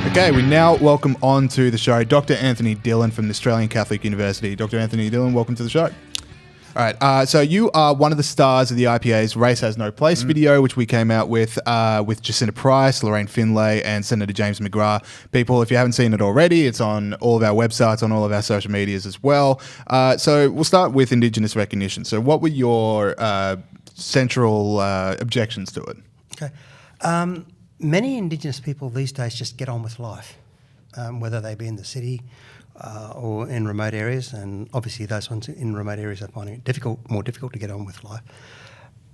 Okay, we now welcome on to the show Dr Anthony Dillon from the Australian Catholic University. Dr Anthony Dillon, welcome to the show. All right, so you are one of the stars of the IPA's Race Has No Place video, which we came out with Jacinta Price, Lorraine Finlay, and Senator James McGrath. People, if you haven't seen it already, it's on all of our websites, on all of our social medias as well. So we'll start with Indigenous recognition. So what were your central objections to it? Okay. Many Indigenous people these days just get on with life, whether they be in the city or in remote areas, and obviously those ones in remote areas are finding it more difficult to get on with life.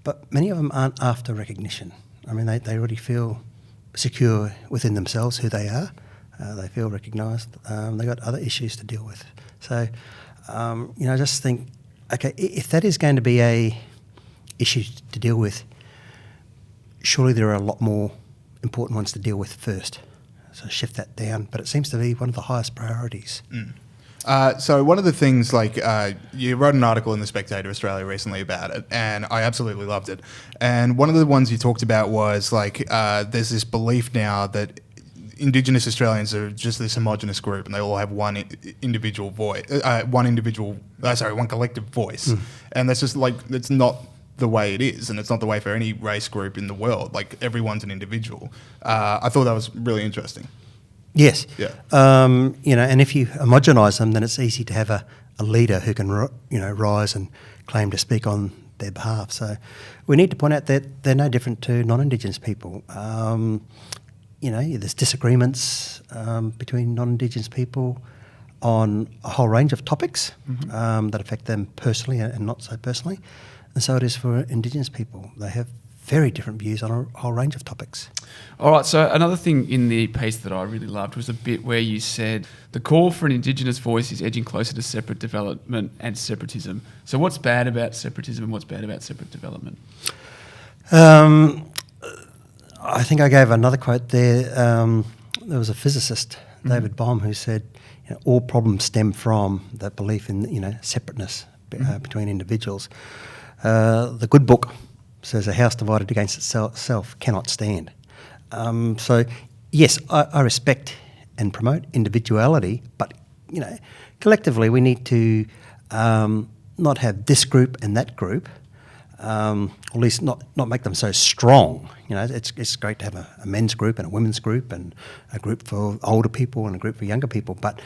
But many of them aren't after recognition. I mean, they already feel secure within themselves who they are. They feel recognised. They've got other issues to deal with. So, I just think, okay, if that is going to be a issue to deal with, surely there are a lot more important ones to deal with first. So shift that down. But it seems to be one of the highest priorities. So one of the things, you wrote an article in The Spectator Australia recently about it, and I absolutely loved it. And one of the ones you talked about was, there's this belief now that Indigenous Australians are just this homogenous group and they all have one individual voice, one collective voice. And that's just, it's not the way it is, and it's not the way for any race group in the world. Everyone's an individual. I thought that was really interesting. Yes. Yeah. And if you homogenise them, then it's easy to have a leader who can, rise and claim to speak on their behalf. So we need to point out that they're no different to non-Indigenous people. There's disagreements between non-Indigenous people on a whole range of topics that affect them personally and not so personally. And so it is for Indigenous people. They have very different views on a whole range of topics. All right, so another thing in the piece that I really loved was a bit where you said the call for an Indigenous voice is edging closer to separate development and separatism. So what's bad about separatism and what's bad about separate development? I think I gave another quote there. There was a physicist, David Bohm, who said, all problems stem from that belief in, separateness between individuals. The good book says a house divided against itself cannot stand. So, yes, I respect and promote individuality, but, collectively we need to not have this group and that group, or at least not make them so strong. It's great to have a men's group and a women's group and a group for older people and a group for younger people, but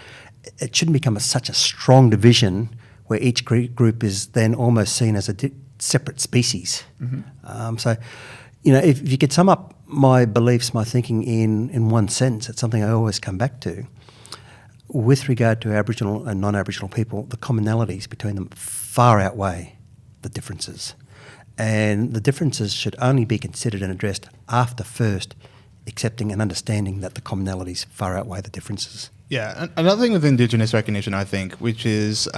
it shouldn't become such a strong division where each group is then almost seen as a separate species. So, if you could sum up my beliefs, my thinking in one sentence, it's something I always come back to. With regard to Aboriginal and non-Aboriginal people, the commonalities between them far outweigh the differences. And the differences should only be considered and addressed after first accepting and understanding that the commonalities far outweigh the differences. Yeah, another thing with Indigenous recognition, I think, which is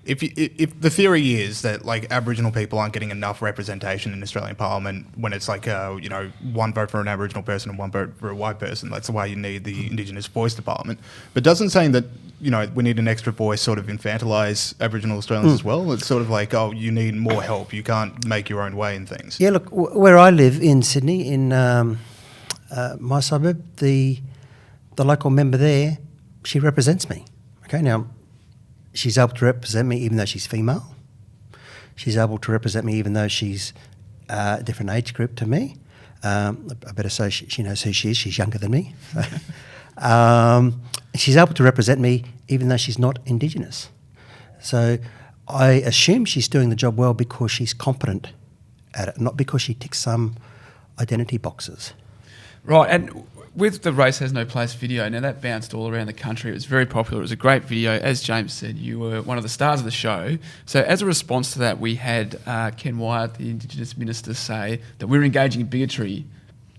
if the theory is that Aboriginal people aren't getting enough representation in Australian Parliament when it's one vote for an Aboriginal person and one vote for a white person, that's why you need the Indigenous voice to Parliament. But doesn't saying that we need an extra voice sort of infantilise Aboriginal Australians as well? It's sort of you need more help. You can't make your own way in things. Yeah, look, where I live in Sydney, in my suburb, the local member there, she represents me. Okay, now she's able to represent me even though she's female. She's able to represent me even though she's a different age group to me. I better say she knows who she is. She's younger than me. She's able to represent me even though she's not Indigenous. So I assume she's doing the job well because she's competent at it, not because she ticks some identity boxes. Right, and with the Race Has No Place video, now that bounced all around the country. It was very popular. It was a great video. As James said, you were one of the stars of the show. So as a response to that, we had Ken Wyatt, the Indigenous Minister, say that we're engaging in bigotry,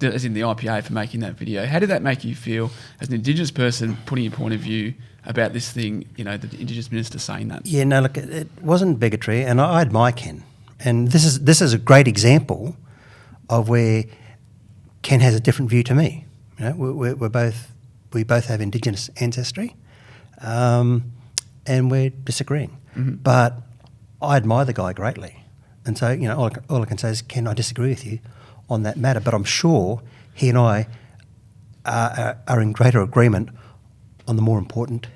as in the IPA, for making that video. How did that make you feel as an Indigenous person putting your point of view about this thing, the Indigenous Minister saying that? Yeah, no, look, it wasn't bigotry, and I admire Ken. And this is a great example of where Ken has a different view to me. We both have Indigenous ancestry, and we're disagreeing. But I admire the guy greatly, and so all I can say is, Ken, I disagree with you on that matter. But I'm sure he and I are in greater agreement on the more important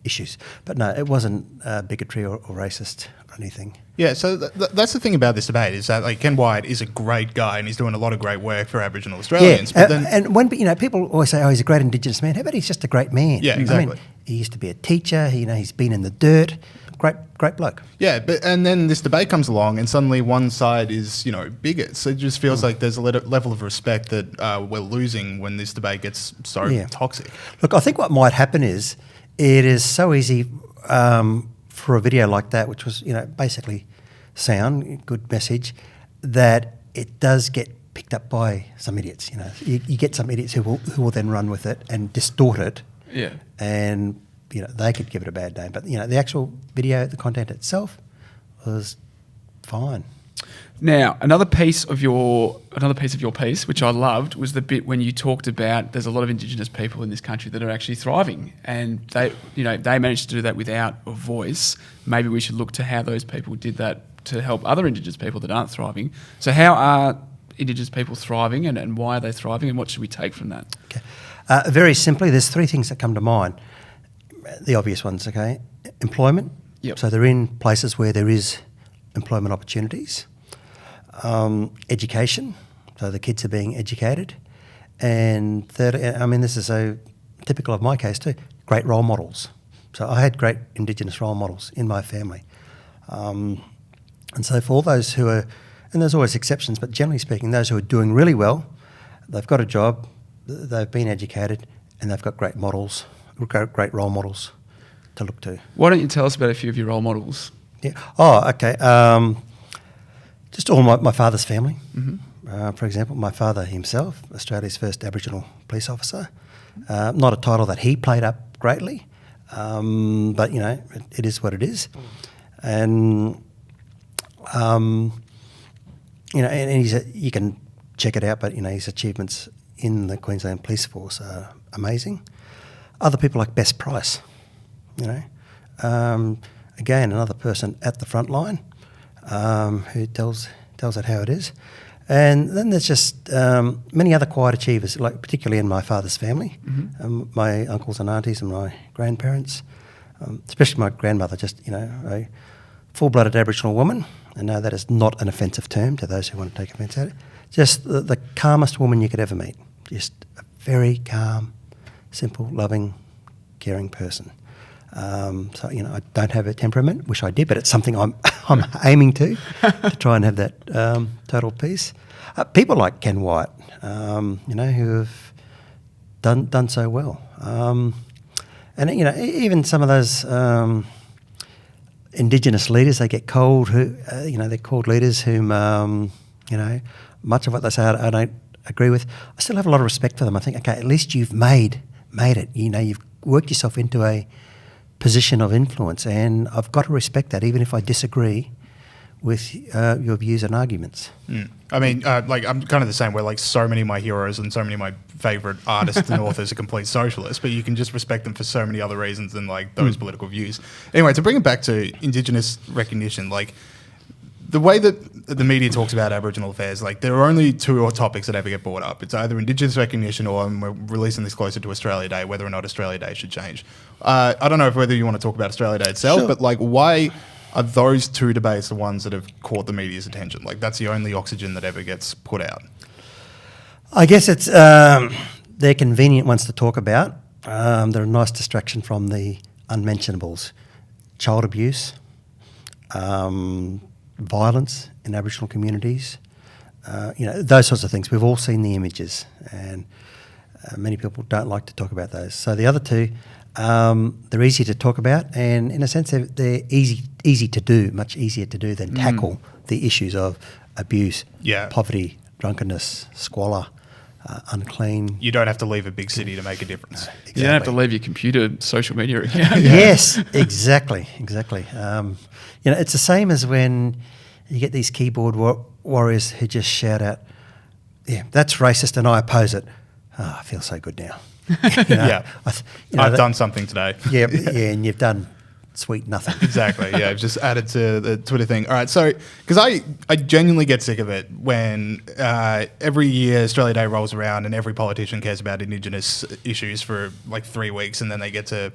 issues. But no, it wasn't bigotry or racist or anything. Yeah, so that's the thing about this debate is that like Ken Wyatt is a great guy and he's doing a lot of great work for Aboriginal Australians. Yeah, But then, and when people always say, "Oh, he's a great Indigenous man," how about he's just a great man? Yeah, exactly. I mean, he used to be a teacher. He's been in the dirt. Great bloke. yeah, and then this debate comes along and suddenly one side is bigots. So it just feels like there's a level of respect that we're losing when this debate gets so toxic. Look, I think what might happen is it is so easy for a video like that, which was basically sound, good message, that it does get picked up by some idiots. You get some idiots who will then run with it and distort it. Yeah. And they could give it a bad name, but the actual video, the content itself, was fine. Now, another piece of your piece, which I loved, was the bit when you talked about there's a lot of Indigenous people in this country that are actually thriving, and they managed to do that without a voice. Maybe we should look to how those people did that to help other Indigenous people that aren't thriving. So, how are Indigenous people thriving, and why are they thriving, and what should we take from that? Okay. Very simply, there's three things that come to mind. The obvious ones, okay? Employment. Yep. So they're in places where there is employment opportunities. Education. So the kids are being educated. And third, this is so typical of my case too, great role models. So I had great Indigenous role models in my family. And so for all those who are, and there's always exceptions, but generally speaking, those who are doing really well, they've got a job, they've been educated, and they've got great role models to look to. Why don't you tell us about a few of your role models? Yeah. Oh, okay. Just all my father's family. Mm-hmm. For example, my father himself, Australia's first Aboriginal police officer. Not a title that he played up greatly, but it is what it is. And and you can check it out, but his achievements in the Queensland Police Force are amazing. Other people like Bess Price, again, another person at the front line who tells it how it is. And then there's just many other quiet achievers, like particularly in my father's family, my uncles and aunties and my grandparents, especially my grandmother, just, a full-blooded Aboriginal woman. I know that is not an offensive term to those who want to take offence at it. Just the calmest woman you could ever meet. Just a very calm, simple, loving, caring person. So I don't have a temperament. Wish I did, but it's something I'm aiming to try and have that total peace. People like Ken Wyatt, who have done so well, and even some of those Indigenous leaders, they get called they're called leaders whom much of what they say I don't agree with. I still have a lot of respect for them. I think, okay, at least you've made it. You've worked yourself into a position of influence, and I've got to respect that, even if I disagree with your views and arguments. I mean, I'm kind of the same, where so many of my heroes and so many of my favourite artists and authors are complete socialists, but you can just respect them for so many other reasons than those political views. Anyway, to bring it back to Indigenous recognition, the way that the media talks about Aboriginal affairs, there are only two topics that ever get brought up. It's either Indigenous recognition or, and we're releasing this closer to Australia Day, whether or not Australia Day should change. I don't know whether you want to talk about Australia Day itself, Sure. but why are those two debates the ones that have caught the media's attention? That's the only oxygen that ever gets put out. I guess it's they're convenient ones to talk about. They're a nice distraction from the unmentionables. Child abuse, violence in Aboriginal communities, those sorts of things. We've all seen the images, and many people don't like to talk about those. So the other two, they're easy to talk about, and in a sense they're easy to do, much easier to do than tackle the issues of abuse, poverty, drunkenness, squalor, unclean. You don't have to leave a big city to make a difference. Exactly. You don't have to leave your computer social media account. Yes, exactly. It's the same as when you get these keyboard warriors who just shout out, "Yeah, that's racist, and I oppose it." Oh, I feel so good now. I've done something today. Yeah, and you've done sweet nothing. Exactly. Yeah, I've just added to the Twitter thing. All right, so because I genuinely get sick of it when every year Australia Day rolls around and every politician cares about Indigenous issues for like 3 weeks, and then they get to,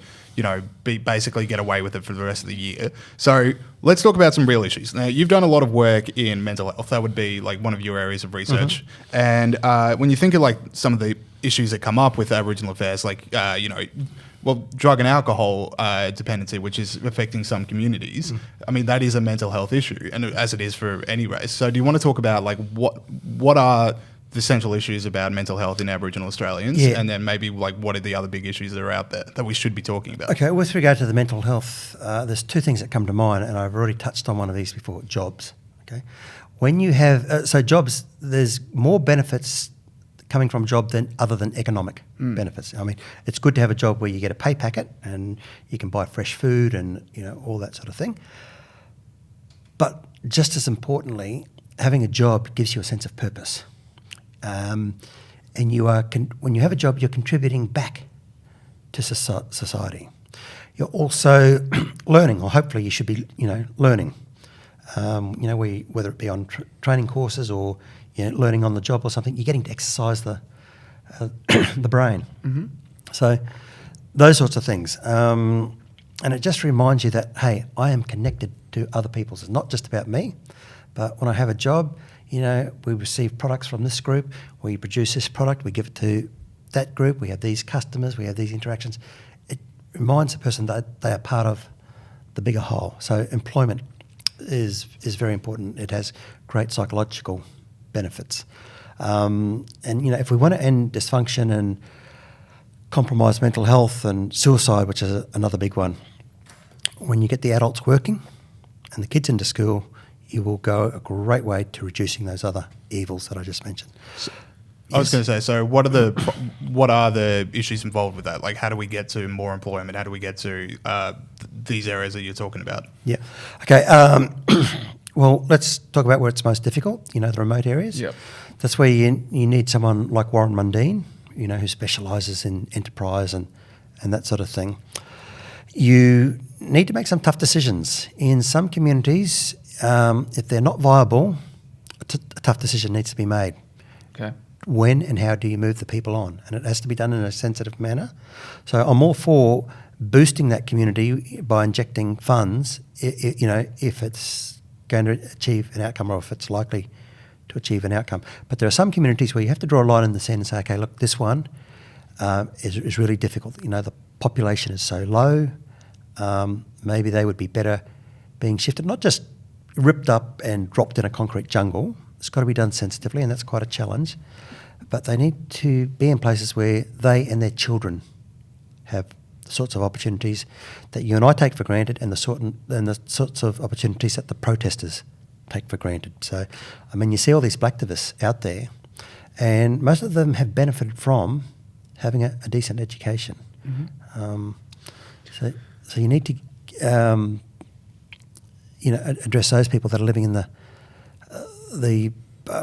basically get away with it for the rest of the year. So let's talk about some real issues. Now, you've done a lot of work in mental health. That would be like one of your areas of research. And when you think of like some of the issues that come up with Aboriginal affairs, like drug and alcohol dependency, which is affecting some communities. I mean, that is a mental health issue, and as it is for any race. So do you want to talk about like what are the central issues about mental health in Aboriginal Australians, and then maybe like what are the other big issues that are out there that we should be talking about? Okay, with regard to the mental health, there's 2 things that come to mind, and I've already touched on one of these before, jobs. Okay, when you have, jobs, there's more benefits coming from a job other than economic benefits. I mean, it's good to have a job where you get a pay packet and you can buy fresh food and all that sort of thing. But just as importantly, having a job gives you a sense of purpose. And you are when you have a job, you're contributing back to society. You're also learning, or hopefully you should be learning. Whether it be on training courses or learning on the job or something, you're getting to exercise the brain. So those sorts of things. And it just reminds you that, hey, I am connected to other people. It's not just about me, but when I have a job, we receive products from this group, we produce this product, we give it to that group, we have these customers, we have these interactions. It reminds the person that they are part of the bigger whole. So employment is very important. It has great psychological benefits. And if we want to end dysfunction and compromised mental health and suicide, which is another big one, when you get the adults working and the kids into school, you will go a great way to reducing those other evils that I just mentioned. I was going to say, so what are the issues involved with that? Like, how do we get to more employment? How do we get to these areas that you're talking about? Yeah. Okay. Well, let's talk about where it's most difficult, the remote areas. Yep. That's where you need someone like Warren Mundine, who specialises in enterprise and that sort of thing. You need to make some tough decisions. In some communities, if they're not viable, a tough decision needs to be made. Okay. When and how do you move the people on? And it has to be done in a sensitive manner. So I'm all for boosting that community by injecting funds, if it's going to achieve an outcome or if it's likely to achieve an outcome. But there are some communities where you have to draw a line in the sand and say, okay, look, this one is really difficult. The population is so low. Maybe they would be better being shifted, not just ripped up and dropped in a concrete jungle. It's got to be done sensitively, and that's quite a challenge. But they need to be in places where they and their children have the sorts of opportunities that you and I take for granted, and the sorts of opportunities that the protesters take for granted. So, I mean, you see all these blacktivists out there, and most of them have benefited from having a decent education. So you need to, address those people that are living in the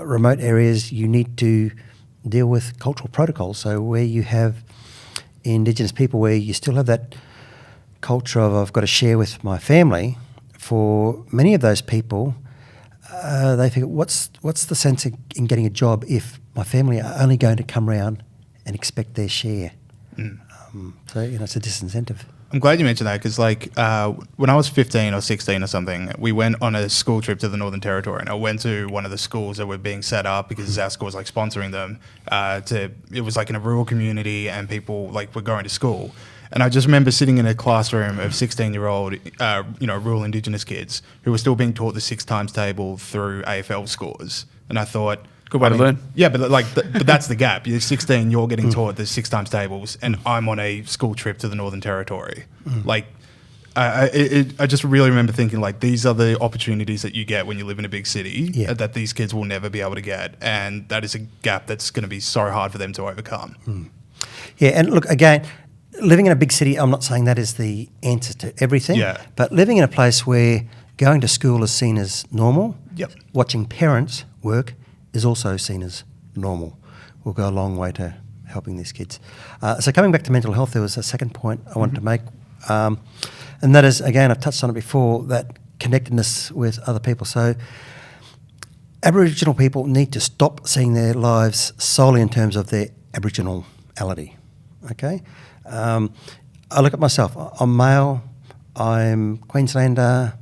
remote areas. You need to deal with cultural protocols. So where you have Indigenous people, where you still have that culture of I've got to share with my family, for many of those people, they think, what's the sense in getting a job if my family are only going to come round and expect their share? So it's a disincentive. I'm glad you mentioned that because, when I was 15 or 16 or something, we went on a school trip to the Northern Territory, and I went to one of the schools that were being set up because our school was sponsoring them. It was in a rural community, and people were going to school. And I just remember sitting in a classroom of 16-year-old, rural Indigenous kids who were still being taught the 6 times table through AFL scores, and I thought, good way to learn. Yeah, but that's the gap. You're 16, you're getting taught the 6 times tables, and I'm on a school trip to the Northern Territory. I just really remember thinking, these are the opportunities that you get when you live in a big city that these kids will never be able to get, and that is a gap that's going to be so hard for them to overcome. Yeah, and look, again, living in a big city, I'm not saying that is the answer to everything, but living in a place where going to school is seen as normal, watching parents work is also seen as normal, will go a long way to helping these kids. So coming back to mental health, there was a second point I wanted to make And that is, again, I've touched on it before, that connectedness with other people. So Aboriginal people need to stop seeing their lives solely in terms of their Aboriginality, okay? I look at myself. I'm male, I'm Queenslander,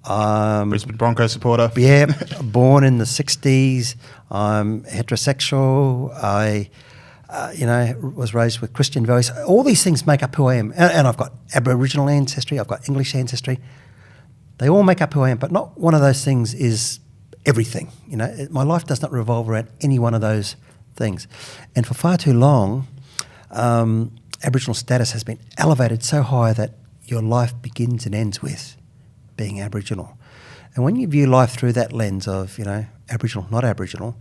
Brisbane Broncos supporter. Yeah, born in the 60s. I'm heterosexual. I, was raised with Christian values. All these things make up who I am. And I've got Aboriginal ancestry. I've got English ancestry. They all make up who I am, but not one of those things is everything. My life does not revolve around any one of those things. And for far too long, Aboriginal status has been elevated so high that your life begins and ends with being Aboriginal. And when you view life through that lens of, Aboriginal, not Aboriginal,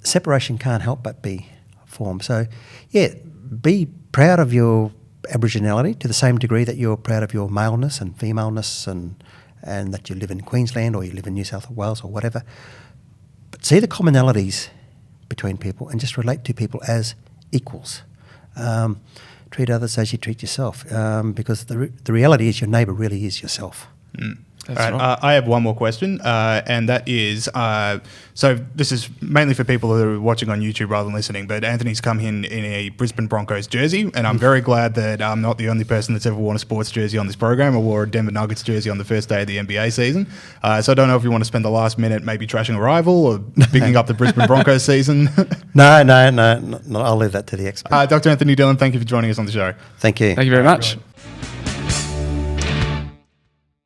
separation can't help but be formed. So, yeah, be proud of your Aboriginality to the same degree that you're proud of your maleness and femaleness and that you live in Queensland or you live in New South Wales or whatever. But see the commonalities between people and just relate to people as equals. Treat others as you treat yourself, because the reality is your neighbour really is yourself. That's All right, right. I have one more question, and that is, so this is mainly for people who are watching on YouTube rather than listening, but Anthony's come in a Brisbane Broncos jersey, and I'm very glad that I'm not the only person that's ever worn a sports jersey on this program. I wore a Denver Nuggets jersey on the first day of the NBA season, so I don't know if you want to spend the last minute maybe trashing a rival or picking up the Brisbane Broncos season. No, I'll leave that to the experts. Dr. Anthony Dillon, thank you for joining us on the show. Thank you. Thank you very much.